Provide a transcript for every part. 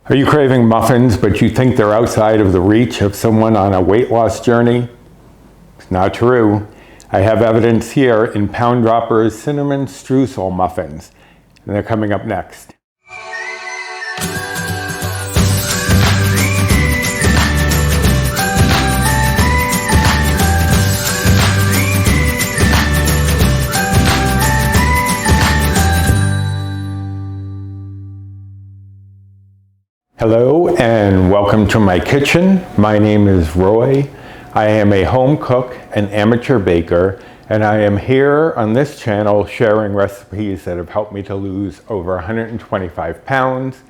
Are you craving muffins, but you think they're outside of the reach of someone on a weight loss journey? It's not true. I have evidence here in Pound Dropper's Cinnamon Streusel Muffins, and they're coming up next. Hello and welcome to my kitchen. My name is Roy. I am a home cook and amateur baker, and I am here on this channel sharing recipes that have helped me to lose over 125 pounds,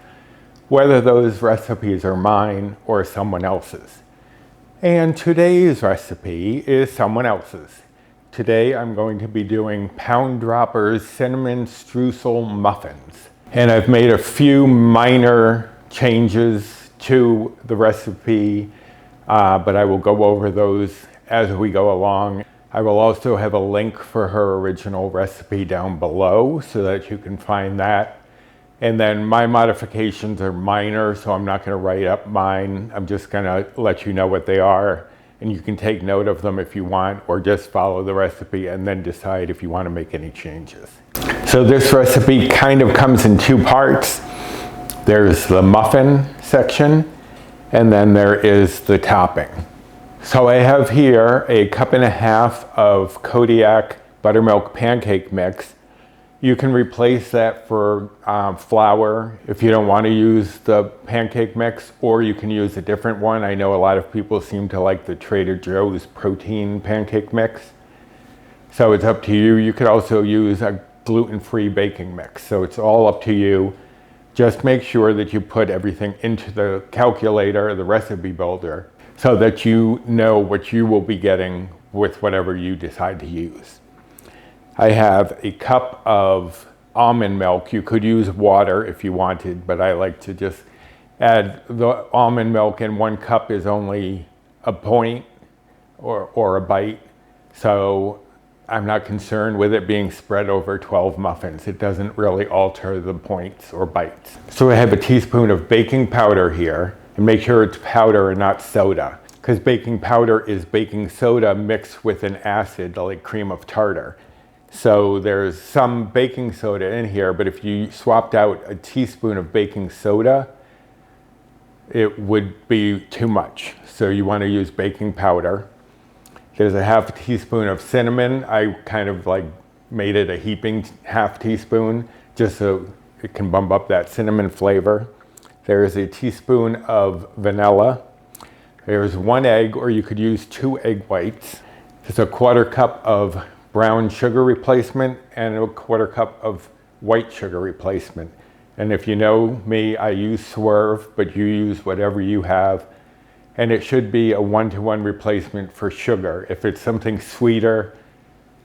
whether those recipes are mine or someone else's. And today's recipe is someone else's. Today I'm going to be doing Pound Dropper's Cinnamon Streusel Muffins. And I've made a few minor changes to the recipe, but I will go over those as we go along. I will also have a link for her original recipe down below so that you can find that. And then my modifications are minor, so I'm not going to write up mine. I'm just going to let you know what they are, and you can take note of them if you want, or just follow the recipe and then decide if you want to make any changes. So this recipe kind of comes in two parts. There's the muffin section, and then there is the topping. So I have here a 1.5 cups of Kodiak buttermilk pancake mix. You can replace that for flour if you don't want to use the pancake mix, or you can use a different one. I know a lot of people seem to like the Trader Joe's protein pancake mix. So it's up to you. You could also use a gluten-free baking mix. So it's all up to you. Just make sure that you put everything into the calculator, the recipe builder, so that you know what you will be getting with whatever you decide to use. I have a cup of almond milk. You could use water if you wanted, but I like to just add the almond milk, and 1 cup is only a point or a bite. So I'm not concerned with it being spread over 12 muffins. It doesn't really alter the points or bites. So I have a teaspoon of baking powder here, and make sure it's powder and not soda, because baking powder is baking soda mixed with an acid like cream of tartar. So there's some baking soda in here, but if you swapped out a teaspoon of baking soda, it would be too much. So you want to use baking powder. There's a 1/2 teaspoon of cinnamon. I kind of like made it a heaping 1/2 teaspoon just so it can bump up that cinnamon flavor. There's a teaspoon of vanilla. There's 1 egg, or you could use 2 egg whites. There's a 1/4 cup of brown sugar replacement and a 1/4 cup of white sugar replacement. And if you know me, I use Swerve, but you use whatever you have. And it should be a 1-to-1 replacement for sugar. If it's something sweeter,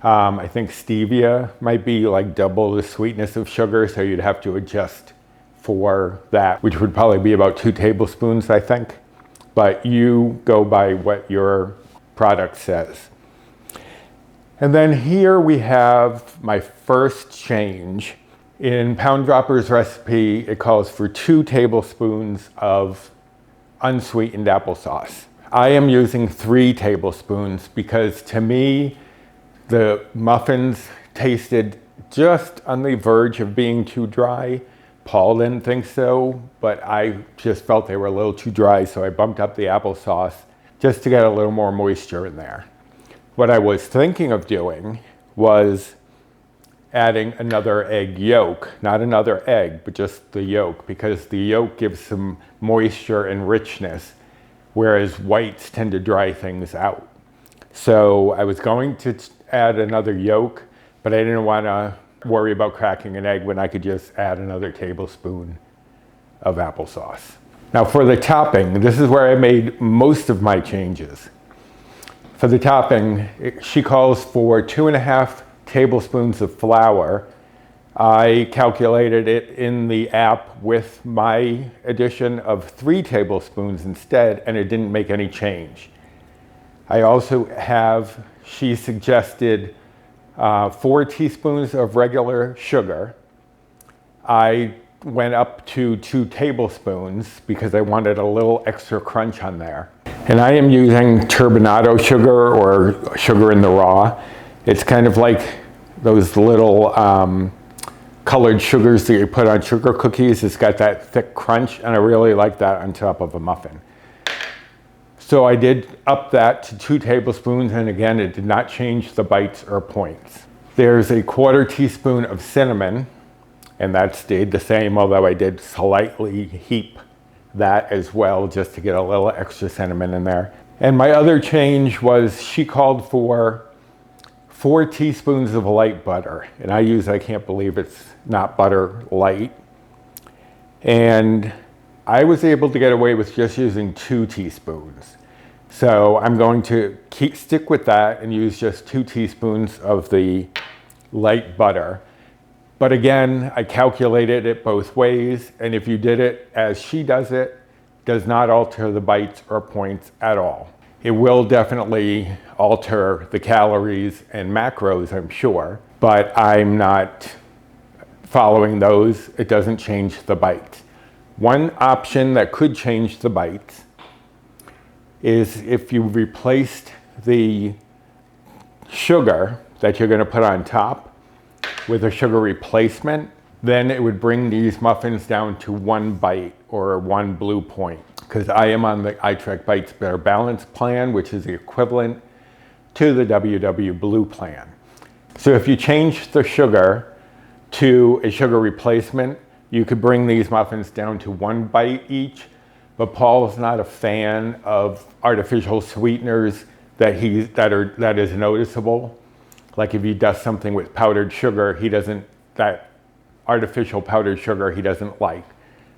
I think stevia might be like double the sweetness of sugar, so you'd have to adjust for that, which would probably be about 2 tablespoons, I think. But you go by what your product says. And then here we have my first change. In Pound Dropper's recipe, it calls for 2 tablespoons of unsweetened applesauce. I am using 3 tablespoons because to me, the muffins tasted just on the verge of being too dry. Paul didn't think so, but I just felt they were a little too dry, so I bumped up the applesauce just to get a little more moisture in there. What I was thinking of doing was adding another egg yolk, not another egg, but just the yolk, because the yolk gives some moisture and richness, whereas whites tend to dry things out. So I was going to add another yolk, but I didn't want to worry about cracking an egg when I could just add another tablespoon of applesauce. Now for the topping, this is where I made most of my changes. For the topping, she calls for 2.5 tablespoons of flour. I calculated it in the app with my addition of 3 tablespoons instead, and it didn't make any change. I also have, she suggested 4 teaspoons of regular sugar. I went up to 2 tablespoons because I wanted a little extra crunch on there. And I am using turbinado sugar or sugar in the raw. It's kind of like those little colored sugars that you put on sugar cookies. It's got that thick crunch, and I really like that on top of a muffin. So I did up that to 2 tablespoons, and again, it did not change the bites or points. There's a 1/4 teaspoon of cinnamon, and that stayed the same, although I did slightly heap that as well, just to get a little extra cinnamon in there. And my other change was she called for 4 teaspoons of light butter, and I can't believe it's not butter light. And I was able to get away with just using 2 teaspoons. So I'm going to stick with that and use just 2 teaspoons of the light butter. But again, I calculated it both ways, and if you did it as she does it, does not alter the bites or points at all. It will definitely alter the calories and macros, I'm sure, but I'm not following those. It doesn't change the bites. One option that could change the bites is if you replaced the sugar that you're going to put on top with a sugar replacement, then it would bring these muffins down to 1 bite or 1 blue point. Because I am on the iTrackBites Better Balance plan, which is the equivalent to the WW Blue plan. So if you change the sugar to a sugar replacement, you could bring these muffins down to 1 bite each, but Paul's not a fan of artificial sweeteners that is noticeable. Like if you dust something with powdered sugar, that artificial powdered sugar he doesn't like.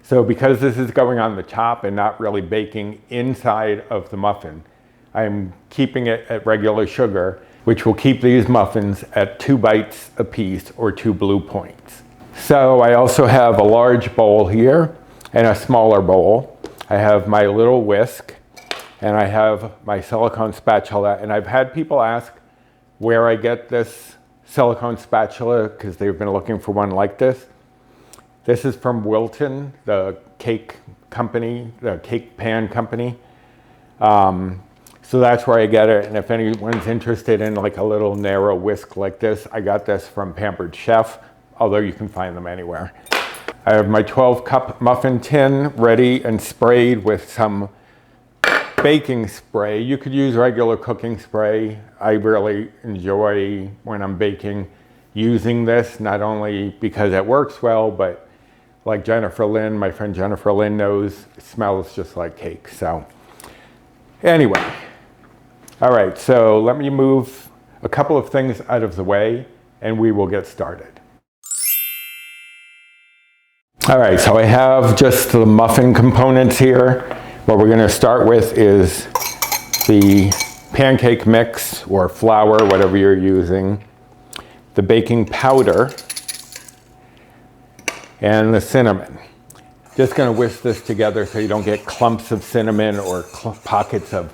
So because this is going on the top and not really baking inside of the muffin, I'm keeping it at regular sugar, which will keep these muffins at 2 bites a piece or 2 blue points. So I also have a large bowl here and a smaller bowl. I have my little whisk and I have my silicone spatula, and I've had people ask where I get this silicone spatula because they've been looking for one like this. This is from Wilton, the cake company, the cake pan company. So that's where I get it. And if anyone's interested in like a little narrow whisk like this, I got this from Pampered Chef, although you can find them anywhere. I have my 12-cup muffin tin ready and sprayed with some baking spray. You could use regular cooking spray. I really enjoy when I'm baking using this, not only because it works well, but like Jennifer Lynn, my friend Jennifer Lynn knows, it smells just like cake. So anyway, all right, so let me move a couple of things out of the way and we will get started. All right, so I have just the muffin components here. What we're gonna start with is the pancake mix or flour, whatever you're using, the baking powder, and the cinnamon. Just gonna whisk this together so you don't get clumps of cinnamon or pockets of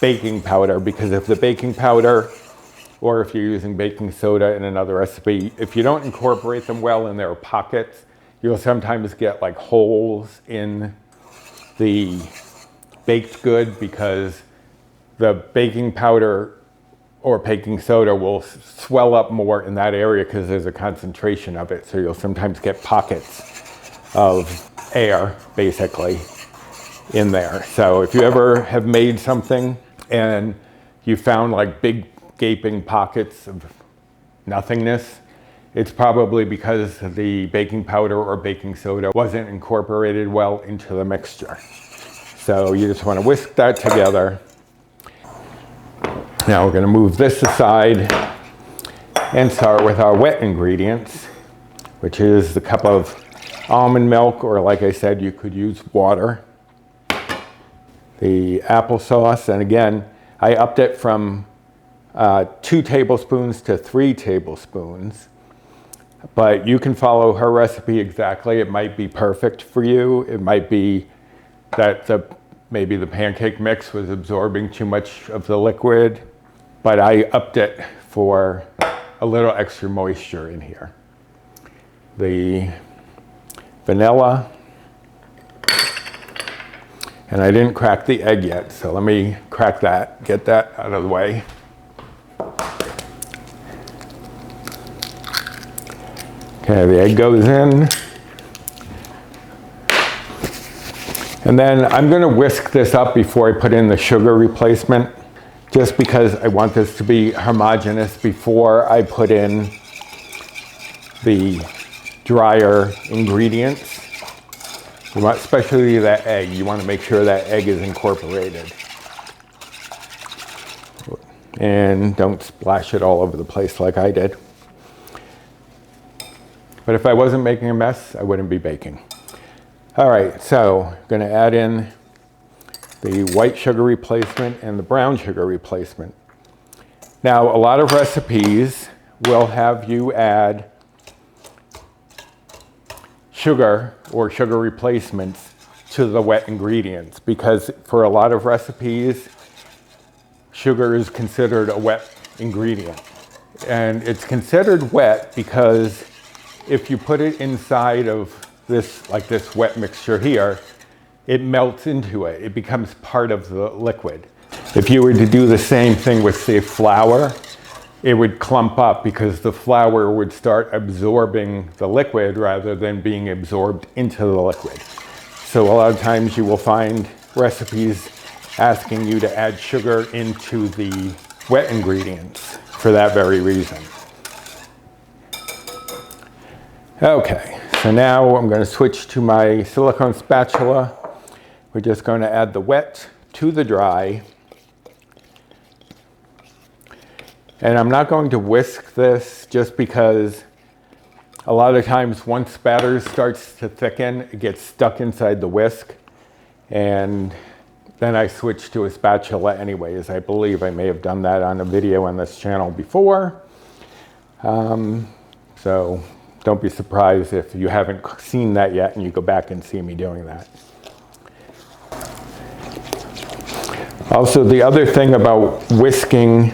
baking powder, because if the baking powder, or if you're using baking soda in another recipe, if you don't incorporate them well in their pockets, you'll sometimes get like holes in the baked good because the baking powder or baking soda will swell up more in that area because there's a concentration of it. So you'll sometimes get pockets of air basically in there. So if you ever have made something and you found like big gaping pockets of nothingness, it's probably because the baking powder or baking soda wasn't incorporated well into the mixture. So you just want to whisk that together. Now we're going to move this aside and start with our wet ingredients, which is the cup of almond milk, or like I said, you could use water. The applesauce, and again, I upped it from 2 tablespoons to 3 tablespoons. But you can follow her recipe exactly. It might be perfect for you. It might be that maybe the pancake mix was absorbing too much of the liquid, but I upped it for a little extra moisture in here. The vanilla. And I didn't crack the egg yet, so let me crack that, get that out of the way. Okay, the egg goes in. And then I'm going to whisk this up before I put in the sugar replacement, just because I want this to be homogeneous before I put in the drier ingredients. You want, especially that egg, you want to make sure that egg is incorporated. And don't splash it all over the place like I did. But if I wasn't making a mess, I wouldn't be baking. All right, so I'm going to add in the white sugar replacement and the brown sugar replacement. Now, a lot of recipes will have you add sugar or sugar replacements to the wet ingredients, because for a lot of recipes, sugar is considered a wet ingredient. And it's considered wet because if you put it inside of this, like this wet mixture here, it melts into it. It becomes part of the liquid. If you were to do the same thing with, say, flour, it would clump up because the flour would start absorbing the liquid rather than being absorbed into the liquid. So a lot of times you will find recipes asking you to add sugar into the wet ingredients for that very reason. Okay, so now I'm going to switch to my silicone spatula. We're just going to add the wet to the dry. And I'm not going to whisk this just because a lot of times once batter starts to thicken, it gets stuck inside the whisk. And then I switch to a spatula anyways. I believe I may have done that on a video on this channel before. So don't be surprised if you haven't seen that yet and you go back and see me doing that. Also, the other thing about whisking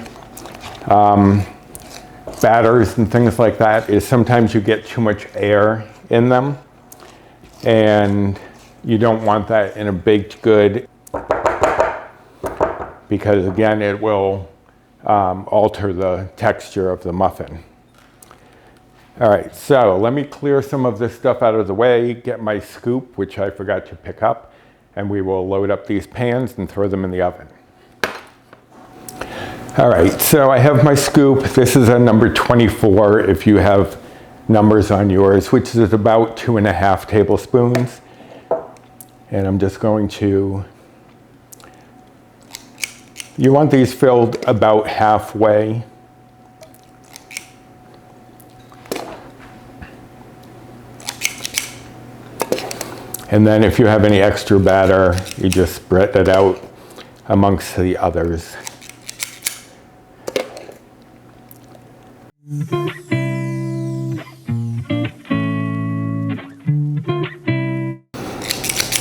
batters and things like that is sometimes you get too much air in them, and you don't want that in a baked good because, again, it will alter the texture of the muffin. All right, so let me clear some of this stuff out of the way, get my scoop, which I forgot to pick up, and we will load up these pans and throw them in the oven. All right, so I have my scoop. This is a number 24 if you have numbers on yours, which is about 2.5 tablespoons. And I'm just going to, you want these filled about halfway. And then if you have any extra batter, you just spread it out amongst the others.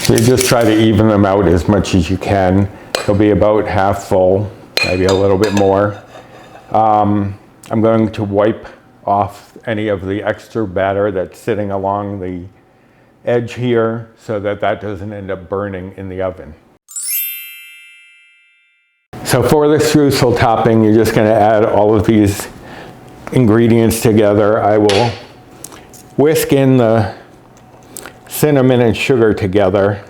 So you just try to even them out as much as you can. They'll be about half full, maybe a little bit more. I'm going to wipe off any of the extra batter that's sitting along the edge here so that that doesn't end up burning in the oven. So for the streusel topping, you're just going to add all of these ingredients together. I will whisk in the cinnamon and sugar together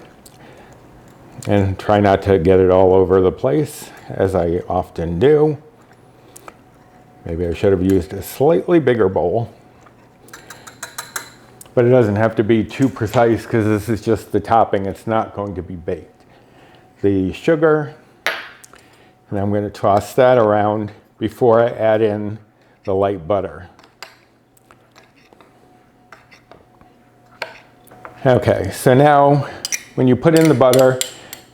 and try not to get it all over the place, as I often do. Maybe I should have used a slightly bigger bowl. But it doesn't have to be too precise because this is just the topping. It's not going to be baked. The sugar, and I'm going to toss that around before I add in the light butter. Okay, so now when you put in the butter,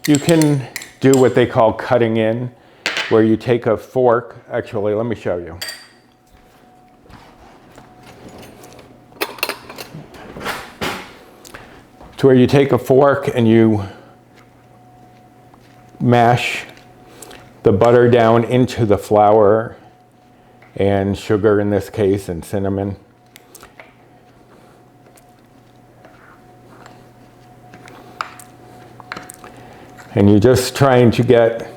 you can do what they call cutting in, where you take a fork. Actually, let me show you. To where you take a fork and you mash the butter down into the flour and sugar in this case, and cinnamon. And you're just trying to get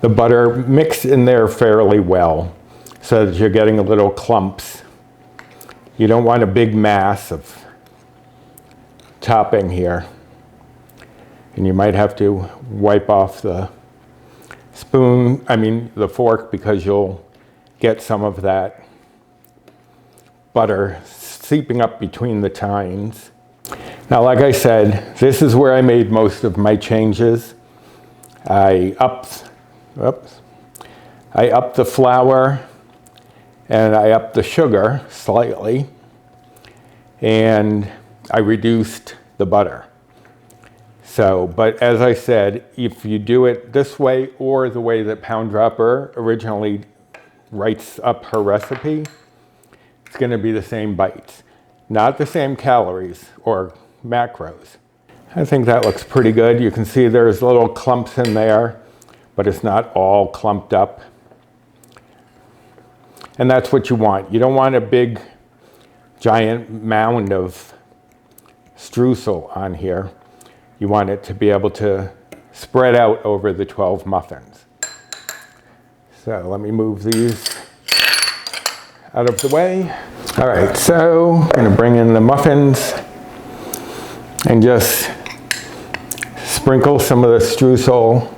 the butter mixed in there fairly well so that you're getting little clumps. You don't want a big mass of topping here. And you might have to wipe off the the fork, because you'll get some of that butter seeping up between the tines. Now, like I said, this is where I made most of my changes. I upped the flour and I upped the sugar slightly, and I reduced the butter. So, but as I said, if you do it this way or the way that Pound Dropper originally writes up her recipe, it's going to be the same bites, not the same calories or macros. I think that looks pretty good. You can see there's little clumps in there, but it's not all clumped up. And that's what you want. You don't want a big, giant mound of streusel on here. You want it to be able to spread out over the 12 muffins. So let me move these out of the way. All right, so I'm gonna bring in the muffins and just sprinkle some of the streusel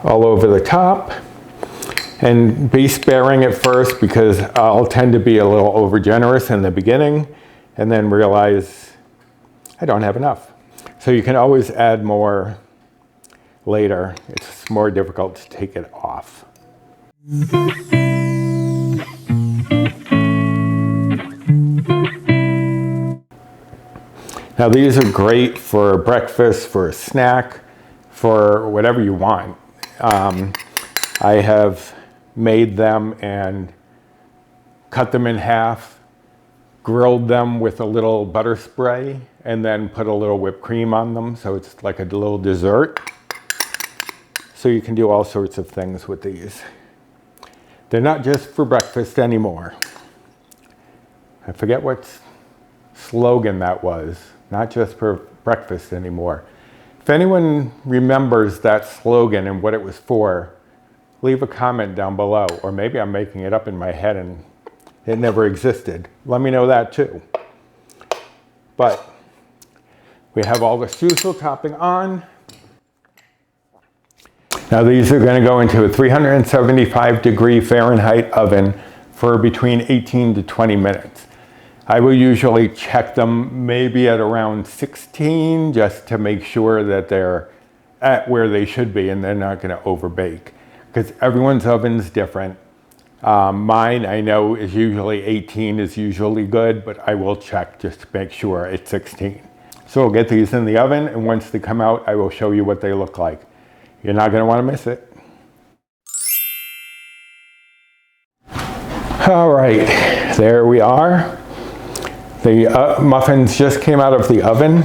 all over the top. And be sparing at first, because I'll tend to be a little overgenerous in the beginning and then realize I don't have enough. So you can always add more later. It's more difficult to take it off. Now these are great for breakfast, for a snack, for whatever you want. I have made them and cut them in half, grilled them with a little butter spray, and then put a little whipped cream on them, so it's like a little dessert. So you can do all sorts of things with these. They're not just for breakfast anymore. I forget what slogan that was. Not just for breakfast anymore. If anyone remembers that slogan and what it was for, leave a comment down below, or maybe I'm making it up in my head and it never existed. Let me know that too. But we have all the streusel topping on. Now these are going to go into a 375-degree Fahrenheit oven for between 18 to 20 minutes. I will usually check them maybe at around 16, just to make sure that they're at where they should be and they're not going to overbake, because everyone's oven's different. Mine, I know, is usually 18 is usually good, but I will check just to make sure it's 16. So we'll get these in the oven, and once they come out, I will show you what they look like. You're not going to want to miss it. All right, there we are. The muffins just came out of the oven.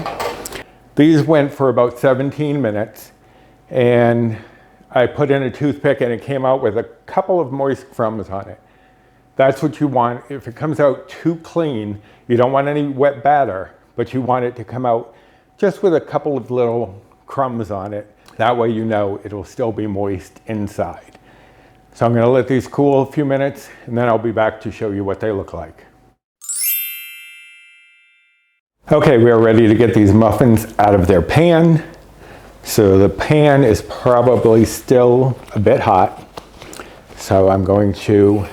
These went for about 17 minutes, and I put in a toothpick and it came out with a couple of moist crumbs on it. That's what you want. If it comes out too clean, you don't want any wet batter, but you want it to come out just with a couple of little crumbs on it. That way you know it'll still be moist inside. So I'm going to let these cool a few minutes, and then I'll be back to show you what they look like. Okay, we are ready to get these muffins out of their pan. So the pan is probably still a bit hot. So I'm going to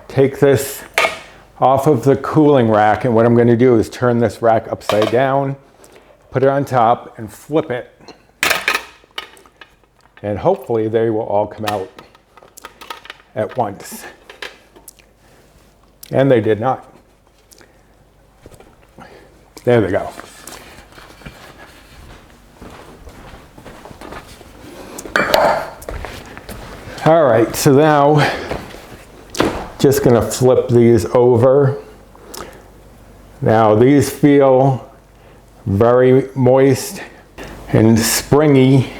take this off of the cooling rack, and what I'm going to do is turn this rack upside down, put it on top, and flip it. And hopefully they will all come out at once. And they did not. There they go. All right, so now just gonna flip these over. Now these feel very moist and springy.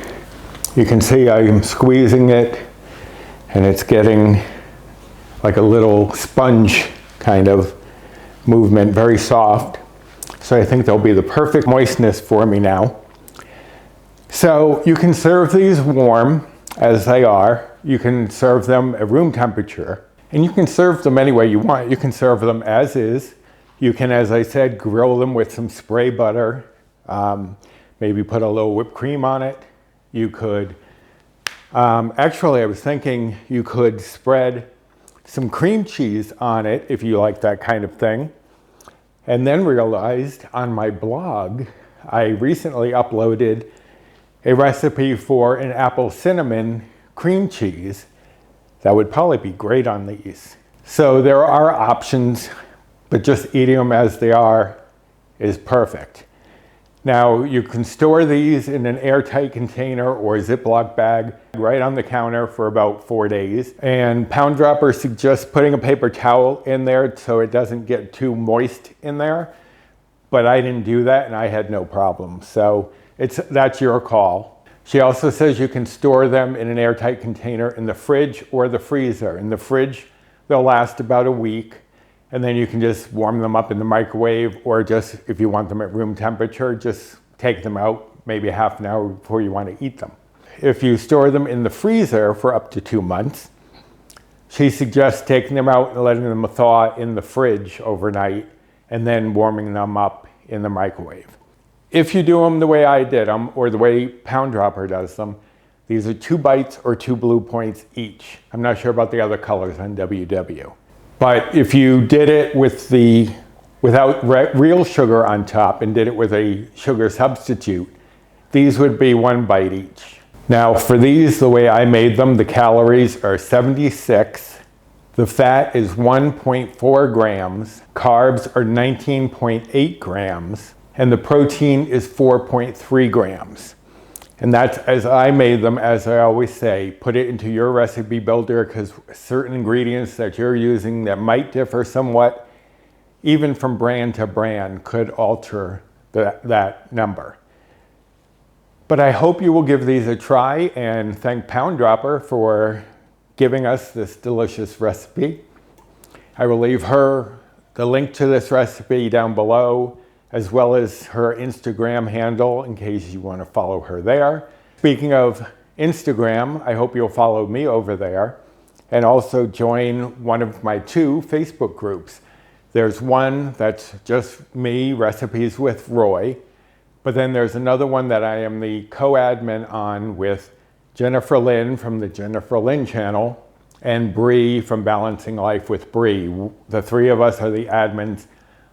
You can see I'm squeezing it and it's getting like a little sponge kind of movement, very soft. So I think they'll be the perfect moistness for me now. So you can serve these warm as they are. You can serve them at room temperature. And you can serve them any way you want. You can serve them as is. You can, as I said, grill them with some spray butter. Maybe put a little whipped cream on it. You could, actually I was thinking you could spread some cream cheese on it if you like that kind of thing. And then realized on my blog, I recently uploaded a recipe for an apple cinnamon cream cheese that would probably be great on these. So there are options, but just eating them as they are is perfect. Now you can store these in an airtight container or Ziploc bag right on the counter for about 4 days. And Pound Dropper suggests putting a paper towel in there so it doesn't get too moist in there. But I didn't do that and I had no problem. So that's your call. She also says you can store them in an airtight container in the fridge or the freezer. In the fridge, they'll last about a week. And then you can just warm them up in the microwave, or just, if you want them at room temperature, just take them out maybe half an hour before you want to eat them. If you store them in the freezer for up to 2 months, she suggests taking them out and letting them thaw in the fridge overnight and then warming them up in the microwave. If you do them the way I did them, or the way Pound Dropper does them, these are 2 bites or 2 blue points each. I'm not sure about the other colors on WW. But if you did it without real sugar on top and did it with a sugar substitute, these would be 1 bite each. Now for these, the way I made them, the calories are 76. The fat is 1.4 grams. Carbs are 19.8 grams. And the protein is 4.3 grams. And that's as I made them, as I always say, put it into your recipe builder, because certain ingredients that you're using that might differ somewhat, even from brand to brand, could alter that number. But I hope you will give these a try and thank Pound Dropper for giving us this delicious recipe. I will leave her the link to this recipe down below, as well as her Instagram handle in case you want to follow her there. Speaking of Instagram, I hope you'll follow me over there and also join one of my 2 Facebook groups. There's one that's just me, Recipes with Roy, but then there's another one that I am the co-admin on with Jennifer Lynn from the Jennifer Lynn channel and Bree from Balancing Life with Bree. The 3 of us are the admins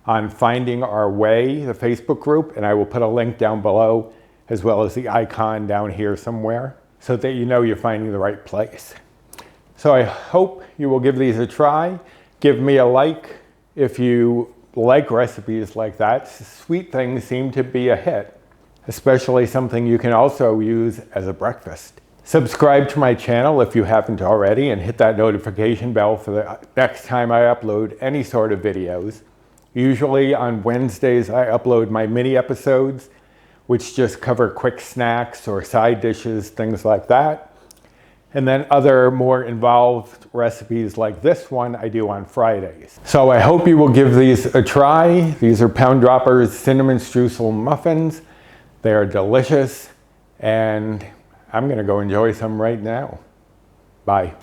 on Finding Our Way, the Facebook group, and I will put a link down below as well as the icon down here somewhere so that you know you're finding the right place. So I hope you will give these a try. Give me a like if you like recipes like that. Sweet things seem to be a hit, especially something you can also use as a breakfast. Subscribe to my channel if you haven't already and hit that notification bell for the next time I upload any sort of videos. Usually on Wednesdays, I upload my mini episodes, which just cover quick snacks or side dishes, things like that. And then other more involved recipes like this one I do on Fridays. So I hope you will give these a try. These are Pound Dropper's Cinnamon Streusel Muffins. They are delicious, and I'm gonna go enjoy some right now. Bye.